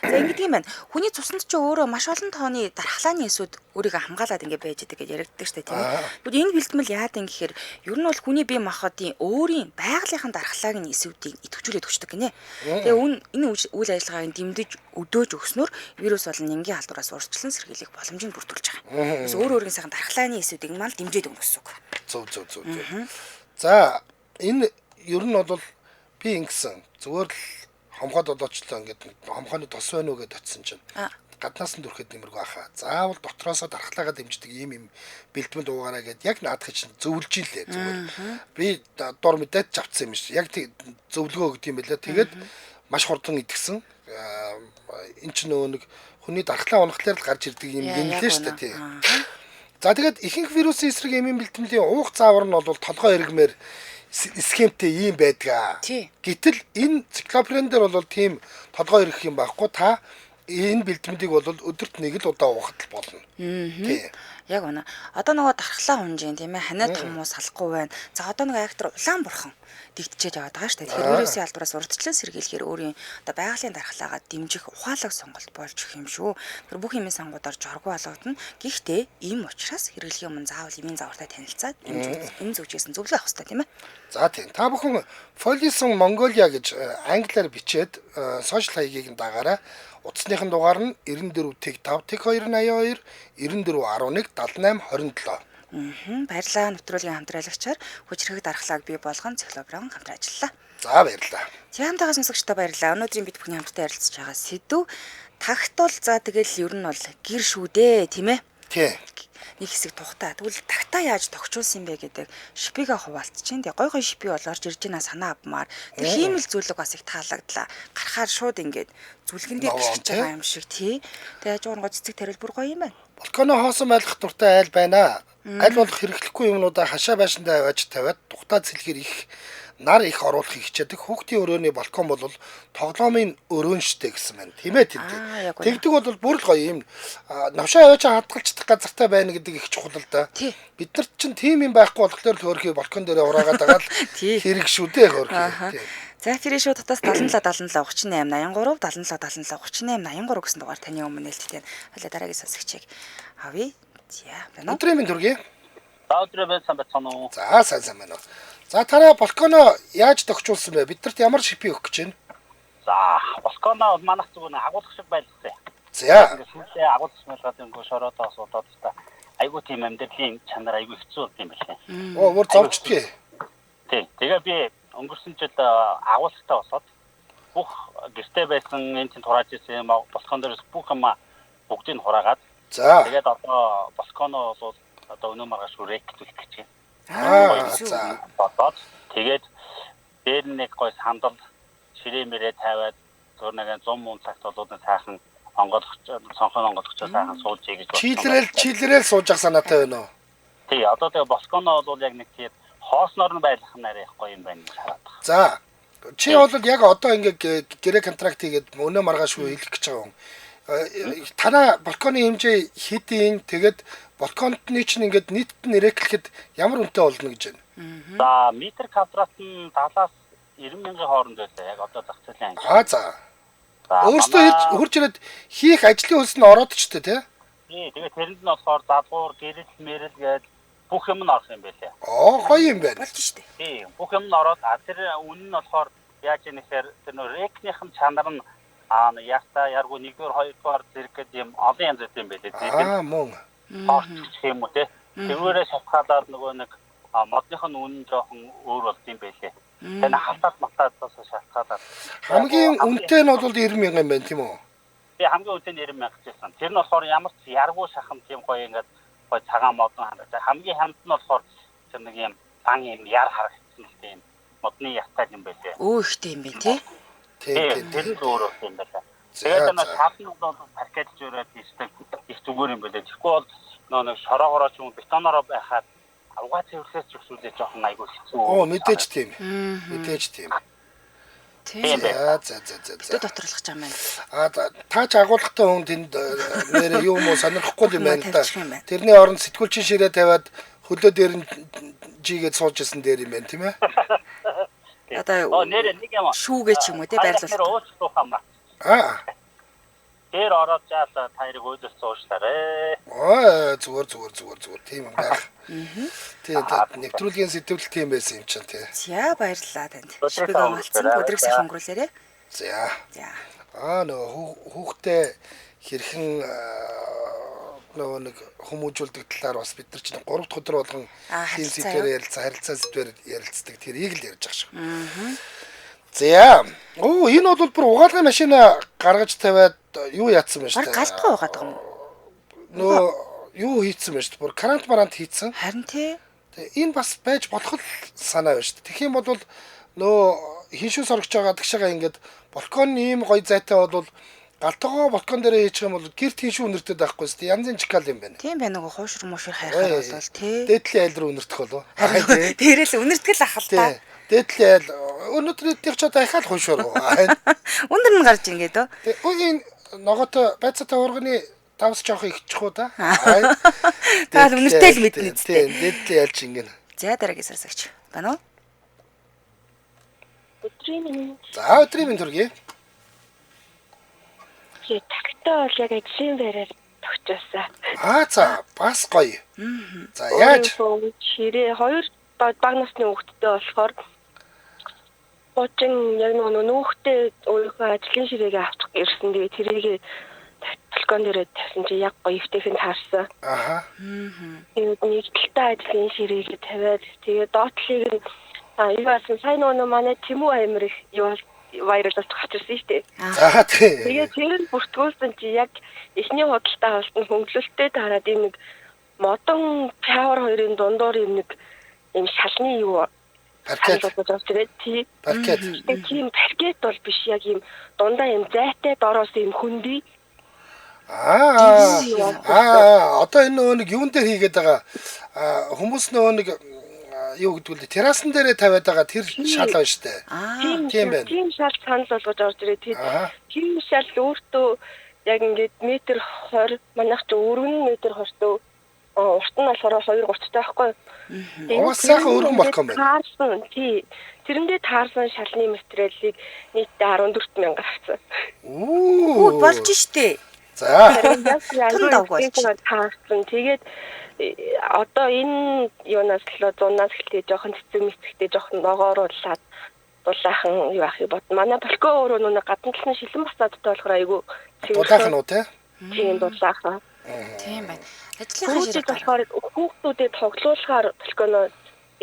За ингэдэг юм байна. Хүний цуснд ч өөрөө маш олон тооны дархлааны эсүүд өөрийгөө хамгаалаад ингэ байж байгаа гэж яригддаг шүү дээ тийм ээ. Тэгвэл энэ бэлтгэл яагаад юм гэхээр ер нь бол хүний бие махбодын өөрийн байгалийнхын дархлааг нь эсүүдийг идэвхжүүлээд өгчдөг гинэ. Тэгээ энэ үйл ажиллагааг дэмдэж өдөөж өгснөөр вирус болон нингийн халдвараас урьдчилан сэргийлэх боломжийг бүрдүүлж байгаа. Тэгээс өөрийн сайхан дархлааны эсүүдийг мал дэмжиж өгнө гэсэн үг. Зөв. За энэ ер нь бол би ингэсэн зүгээр л хомхоод одоочлоо ингээд хомхооны тос байна уу гэдээ очисон чинь гаднаас нь дүрхэд нэмэргүй хаа. Заавал дотроосоо дархлаагаа дэмждэг ийм бэлтгэл дуугаараа гэд яг наадах чинь зөвлөж илээ зүгээр. Би дор мэдээд авцсан юм шиг. Яг зөвлөгөө өгд юм байлаа. Тэгээд маш хурдан идгсэн. Энд чинь нөгөө нэг хүний дархлаа унахлаар л гарч ирдэг юм гинлээ шүү дээ тий. За тэгээд ихэнх вирусын эсрэг эмийн бэлтгэлийн уух заавар нь бол толгой эргмээр схемтэй ийм байдгаа. Гэтэл энэ циклоферон дээр бол тийм толгой ирэх юм байхгүй. Та энэ бэлтгэмдийг бол өдөрт нэг л удаа уухад л болно. Тий. Яг үнэ. Одоо нөгөө дархлаа унжин тийм ээ ханиад хүмүүс салахгүй байна. За одоо нөгөө актер улаан бурхан дэгдчихэд яваад байгаа шүү дээ. Тэгэхээр вирусын албараас урдчлан сэргийлэхээр өөрийн одоо байгалийн дархлаагаа дэмжих ухаалаг сонголт болж өгөх юм шүү. Тэр бүх юмын сангуудаар жоргоо болгодно. Гэхдээ ийм учраас хэрэглэхийн өмнө заавал эмийн загвартай танилцаад энэ зүгээс нь зөвлөө авах хэрэгтэй тийм ээ. За тийм. Та бүхэн Folison Mongolia гэж англиар бичээд сошиал хаягийг дагаараа. Утасныхын дугаар нь 94.5.282 94117827. Баярлалаа. Нэвтрүүлгийн хамтраалагчаар хүч хэрэг дархлааг бий болгон цифлоброн хамтран ажиллалаа. За баярлалаа. Хамтаагаас сонсогчдоо баярлалаа. Өнөөдрийн бид бүхний хамтдаа ярилцж байгаа сэдв тагт бол за тэгэл ер нь бол гэр шүү дээ, тийм ээ. Тийм. Нэг хэсэг тухтаа. Тэгвэл тагтаа яаж тогтчулсан бэ гэдэг шипигээ хуваалцчихин. Тэгээ гой шипи бол орж ирж байна санаа авмаар. Тэр хиймэл зүйлэг бас их таалагдлаа. Гарахаар шууд ингээд зүлгэн дээр гიშгэж байгаа юм шиг тий. Тэгээ хажуургоо цэцэг тэрэл бүр гоё юм байна. Балконо хоосон байлгах дуртай айл байна. Аль болох хэрэглэхгүй юмнуудаа хашаа байшиндаа авааж тавиад тухтаа цэлгээр их нар их оруулахыг хичээдэг. Хүүхдийн өрөөний балкон бол тоглоомын өрөөн штэ гэсэн байна. Тийм ээ тийм. Тэгдэг бол бүр л гоё юм. Навшаа авааж хадгалцдаг газартай байна гэдэг их чухал л да. Бид нар чинь тийм юм байхгүй болохоор л хөөрхий балкон дээрээ ураагаад байгаа л хэрэг шүү дээ хөөрхий. За тэр шүү татаас 77 38 83 77 77 38 83 гэсэн дугаар таны өмнө нээлттэй. Хойло дараагийн сонсогчийг авъя. За байна уу? Өдрийн минь төргий. Өдрөө байсан байна уу? За сайн байна уу. За танаа балконо яаж тогтчулсан бэ? Биднэрт ямар шипи өгөх гэж байна? За балконо манайх зүгээр агуулгах шиг байлгасан. За. Сүүлдээ агуулгах мэлгаад ингээ шороотоо асуудаад та айгуу тийм амьдралын чанар айгуу хэцүү болд юм байна. Оо бүр зовчдгийг. Тий. Тэгээ би өнгөрсөн жил агуулгатай босоод бүх гэртээ байсан энэ чинь хурааж ирсэн балкон дээрээс бүх юм бүгдийг хураагаад. За. Тэгээд одоо балконо бол одоо өнөө маргааш үрэх гэж за. Бодоод тэгээд дээр нэг гой сандал ширээ мэрээ тавиад зур нэг 100 мөн цагт болоод сайхан сонхон онгоцгочоо сайхан сууж гэж бодлоо. Чилрэл сууж ах санаатай байна уу? Тий, одоо тэгээ балконо бол яг нэг тийм хоосноор нь байлгах нь арай гоё юм байна гэж хараад байна. За. Чи бол яг одоо ингээ гэрээ контракт хийгээд өнөө маргааш үү хэлэх гэж байгаа юм. Танаа балконы хэмжээ хэдийн тэгээд балконтны чинь ингээд нийтд нь эрэклэхэд ямар үнэтэй болно гэж байна. За метр квадрат нь 70-аас 90 мянган хооронд байсан. Яг одоо зах зээлийн анги. За. Өөрөөсөө хурж ирээд хийх ажлын хөлс нь ороод ч тий. Тий, тэгээд тэрэнд нь болохоор даалгавар, гэрэл, мэрэл гээд бүх юм нь орох юм байлээ. Гоё юм байна. Болж штэ. Тий, бүх юм нь ороод тэр үнэн нь болохоор яаж нэхэр тэр нөө рекнийхэн чанар нь яста яргуу 1-р 2-р зэрэг гэдэг юм олон янз юм байлээ. Мөн. Гэх юм уу те. Тэрүүрээ шатгаалаад нөгөө нэг модных нь үнэн жоохон өөр болд юм байлээ. Тэгээ халтаад матаадаас шалтгаалаад. Хамгийн үнэтэй нь бол 90 мянган байна тийм үү? Тий, хамгийн үнэтэй нь 90 мянга гэсэн. Тэр нь болохоор ямар ч яргуу шахан тийм гоё ингээд гоё цагаан модон хандаж. Хамгийн хамт нь болохоор тэр нэг юм дан юм яр харагдсан тийм модны яттай юм байлээ. Ихтэй юм байна тий. Тийм. Тэр нь өөр юм байлаа. Тэгээд нэг хатнууд бол паркет зөрөөд хийдэг их зүгээр юм байлээ. Тэгэхгүй бол нэг шороогороо ч юм бетоноороо байхад авгаа цэвэрлээс ч өсүүлээ жоохон айгүй хэцүү. Оо мэдээж тийм. Мэдээж тийм. Тийм. За. Бид доторлох юм байна. Таач агуулгатай хүн тэнд нэрээ юу мó сонирхгүй юм байна та. Тэрний оронд сэтгүүлчин ширээ тавиад хөлөө дээр нь жигээд сууж исэн дээр юм байна тийм ээ. Одоо нэр нэг юм шүүгээ ч юм уу те байрлуулах. Тэр ороод жаалаа таарыг өдөрт суушлаарэ. Зүгээр тийм юм байх. Тийм нэвтрүүлгийн сэтгэл тийм байсан юм чинь тий. За баярлалаа танд. Шипиг амлцсан өдрийг сайхан өнгөрүүлээрэ. За. Нөө хүүхдээ хэрхэн нөгөө нэг хүмүүжүүлдэг талаар бас бид нар чинь 3 дахь өдөр болгон тийм сэдвээр харилцаа сэдвээр ярилцдаг. Тэрийг л ярьж байгаа шүү. За. Энэ бол бүр угаалгын машина гаргаж тавиад юу яатсан байна шүү дээ. Галтгаа угаад байгаа юм. Нөө юу хийцэн байна шүү дээ. Бүр карант марант хийцэн. Харин тий. Энэ бас байж болох л санаа байна шүү дээ. Тэгэх юм бол нөө хиншүү соргож байгаа гişгээ ингээд балкон ийм гоё зайтай бол галтгоо балкон дээр хийчих юм бол гэрт хиншүү өнөртөд байхгүй шүү дээ. Янзын чикал юм байна. Тийм байна нөгөө хуушр мушир хайхаар бол тий. Дээдлийн айл руу өнөртөх болов. Тэрэл өнөртгэл ахал та. Дээдлийн айл өнөөдөр идэх ч дахиад хуушруу. Өндөр нь гарч ингээд өө. Энэ ногоотой байцаатай урганы давс жоох ихчих уу да. Та үнэртэй л мэднэ үстэй. Тийм, дэдлээ ялж ингэн. За дараагийн сарсагч. Байна уу? Өдрийн За өдрийн минь төргий. тагтаа бол яг ажлын байраар тогтчихсан. За бас гоё. За яаж? Ширээ 2 баг насны хүүхэдтэй болохоор Бочин яг нөхөдөө өөрийнхөө ажлын ширээгээ авчих ирсэн. Тэгээ тэрийг балкон дээр тавьсан чи яг гоё өвтэйхэн таарсан. Аха. Тэгээд нэг талтай ажлын ширээгээ тавиад тэгээ доотлыг нь юу болсон сайн манай Тэмүү амир их юу вайралаас хатсан шүү дээ. За тий. Тэгээ тэр нь бүртгүүлсэн чи яг эхний худалдаа авсан хөнгөлөлттэй дараад энэ нэг модон пауэр хоёрын дундуур юм нэг юм шалны юу Паркет. Паркет. Тийм паркет бол биш яг юм дундаа юм зайтай дороос юм хөндөй. Одоо энэ нөгөө нэг юун дээр хийгээд байгаа хүмүүс нөгөө нэг юу гэдэг вэ? Террасан дээрээ тавиад байгаа тэр шал байна шүү дээ. Тийм байна. Тийм шал санал болгож орж ирээ. Тийм шал өөртөө яг ингээд метр 20 манайх ч өргөн метр 20 урт нь болохоор 2-3 таахгүй. Уус сайхан өргөн балкон байна. Таарсан тий. Тэрэндээ таарсан шалны материалыг нийтдээ 14,000 авсан. Оо болж штэ. За. Таарсан. Тэгээд одоо энэ юунаас л 100-аас эхлээ жоохон цэцэг мэцэгтэй жоохон ногооруулаад дулаахан юу ах юм бод. Манай балкон өөрөө нүг гадна талын шилэн басаадтай болохоор айгу дулаахан уу те? Тийм дулаахан. Тийм байна. Ажлынхаа ширээ болохоор хүүхдүүдэд тоглуулахаар балконоо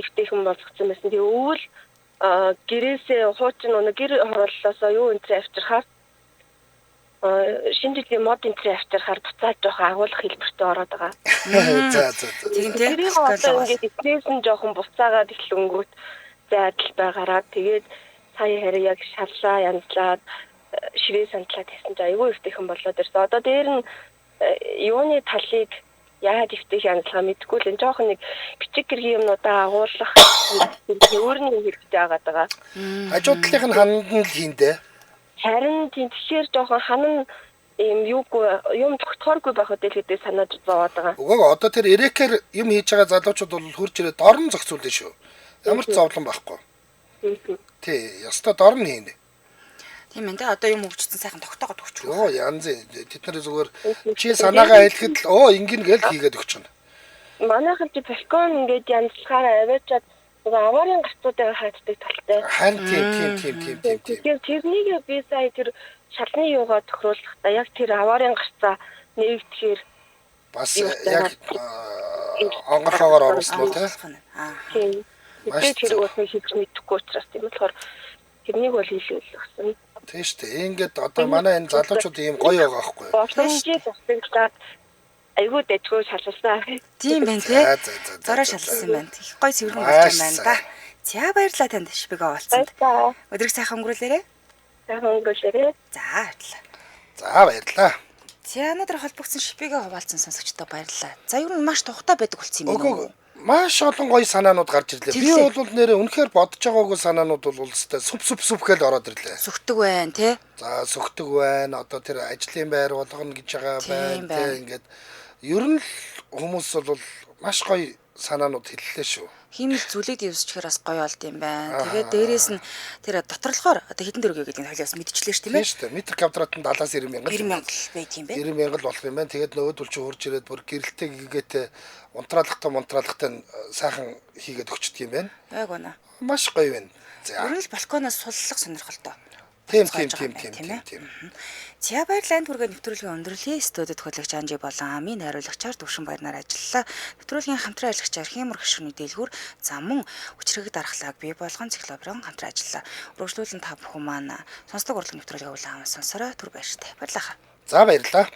ихтэйхэн болгоцсон байсан. Тэгээ өвөл гэрээсээ хуучин гэр хорооллоосоо юу энэ авчирхаар шинэ жилийн мод энэ авчирхаар буцаад жоох агуулах хэлбэртэй ороод байгаа. За. Тийм тийм. Тэгээд одоо ингээд эцнээс нь жоохон буцаагаад эхлэнгүүт зайдал байгаараа тэгээд сая хараа яг шаллаа янзлаад ширээ сандлаад хийсэн чинь айгүй ихтэйхэн болоод ирсэн. Одоо дээр нь юуны талыг яаж ихтэй хяндлага мэдгүй л энэ жоохон нэг бичиг гэргийн юмнуудаа агуулах өөрний хэрэгтэй байгаа. Хажуудлынх нь хананд нь л хийндэ. Харин тийм тэгэхээр жоохон ханан юм тогтохооргүй байх үдэл гэдэг санаад зовоод байгаа. Өгөө одоо тэр эрекээр юм хийж байгаа залуучууд бол хурж ирээд дор нь зохицуулна шүү. Ямар ч зовлон байхгүй. Тий, ястаа дор нь хийнэ. Тийм ээ. Одоо юм өгчсөн сайхан тогтоогод өгч. Йоо янз тэд нар зүгээр чи санаагаа хэлэхэд л ингэн гэл хийгээд өгч байна. Манайхан чи балкон ингээд янзлахаараа аваачаад аварын гацуудаа хааддаг талтай. Харин тийм. Тэгэхээр тэрнийг би сая тэр шалны юугаа тохируулахдаа яг тэр аварын гацаа нэгтгэхээр бас яг онгорхоогоор оруулсан уу те? Тийм. Тэр үгүй хийж мэдэхгүй учраас тийм болохоор тэрнийг бол хийлгэл өгсөн. Тийм шүү дээ. Ингээд одоо манай энэ залуучууд ийм гоё байгаа байхгүй юу? Боломжтой тусдаг айгуу дэжгүй шалсан. Тийм байна тий. Зороо шалсан байна. Их гоё цэвэрхэн болж байна да. За баярлалаа танд шипэгээ олцсонд. Өдрийг сайхан өнгөрүүлээрэй. Сайхан өнгөрүүлээрэй. За баярлалаа. За баярлалаа. За өнөөдөр холбогдсон шипэгээ хуваалцсан сонсогчдод баярлалаа. За ер нь маш тухтай байдаг болсон юм байна уу? Маш олон гоё санаанууд гарч ирлээ. Би бол нэрээ үнэхээр бодож байгаагүй санаанууд бол өстэй сүп гэл ороод ирлээ. Сүхдэг байна тий. За сүхдэг байна. Одоо тэр ажлын байр болгоно гэж байгаа байна тий. Ингээд ер нь хүмүүс бол маш гоё санаанууд хэллээ шүү. Хиймэл зүйлийг дэвсчихээр бас гоё болд юм байна. Тэгээд дээрээс нь тэр доторлохоор одоо хэдэн дөрөв гэдэг нь хойлоос мэдчихлээ шүү тийм ээ. Тийм шүү. Метр квадрат нь 70-90 мянга. 90 мянга байт юм бэ. 90 мянга болох юм байна. Тэгээд нөгөөдөл чи хурж ирээд бүр гэрэлтэй гигээтэй унтраалгатай сайхан хийгээд өгчдөг юм байна. Яг үнэ. Маш гоё байна. За. Ер нь л балконоос суллах сонирхолтой. Тийм. За баярлалаа түргээ нэвтрүүлгийн өндөрлөлийн студид хөтлөгч Анжи болон амийн хариулагчаар Төвшин баярнаар ажиллалаа. Нэвтрүүлгийн хамтран ажиллагч Архимөр гишүүний дэлгүүр замун хүчрэг дархлааг бий болгон циклопрон хамтран ажиллалаа. Өргөжлүүлэн та бүхэн маань сонсдог урлаг нэвтрүүлгийг улаан сонсороо түр баяртай. Баярлалаа. За баярлалаа.